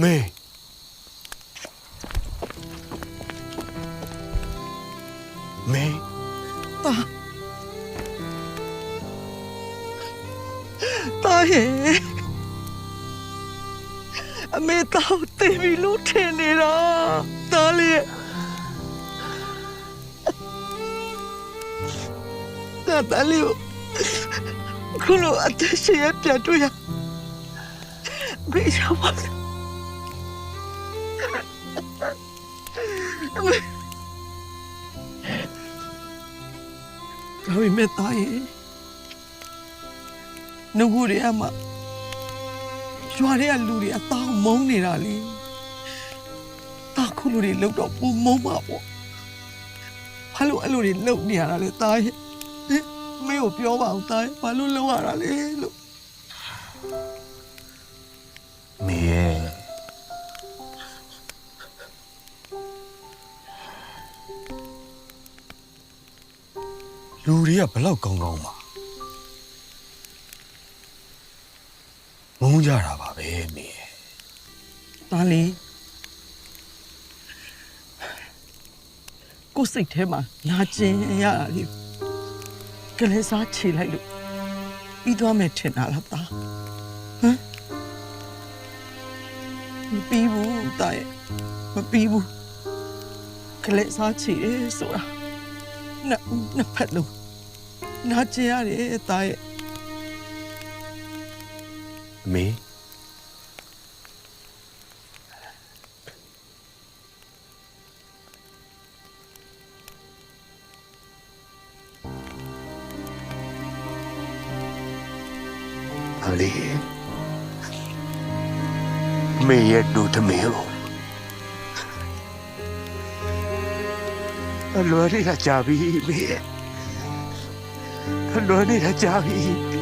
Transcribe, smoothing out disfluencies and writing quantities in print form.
မေမေ တာရဲ့အမေတော့တေးပြီလို့ထင်နေတာတားလေတားလေခုလိုအသက်ရှင်ရပြန်တွေ့ရဘေးရောက်ပါဒါပေမဲ့တားရဲ့နှုတ်ရအမရွာတဲ့လူတွေအတောင်းမုန်းနေတာလေတာခုလူတွေလောက်တော့ပုံမုန်းပါပေါ့ဘာလို့အဲ့လိုတွေလောက်နေရတာလဲတာရဲ့မင်းကိုပြောပါဦးတာရဲ့ဘာလို့လောက်ရတာလဲလို့ မေရဲ့လူတွေကဘလောက်ကောင်းကောင်းပါမုန်းကြတာပါပဲမေ တာလေးကိုယ်စိတ်ထဲမှာညာကျင်ရတာလေကလေးစားချေလိုက်လို့ပြီးသွားမယ်ထင်တာလားတာဟမ်မပြီးဘူးတာရဲ့မပြီးဘူးကလေးစားချေတယ်ဆိုတာနှစ်ဖက်လုံးနာကျင်ရတယ်တာရဲ့ အမေအလေးမေရဲ့ဒုထမေကိုအလွယ်နေတာကြာပြီမေအလွယ်နေတာကြာပြီ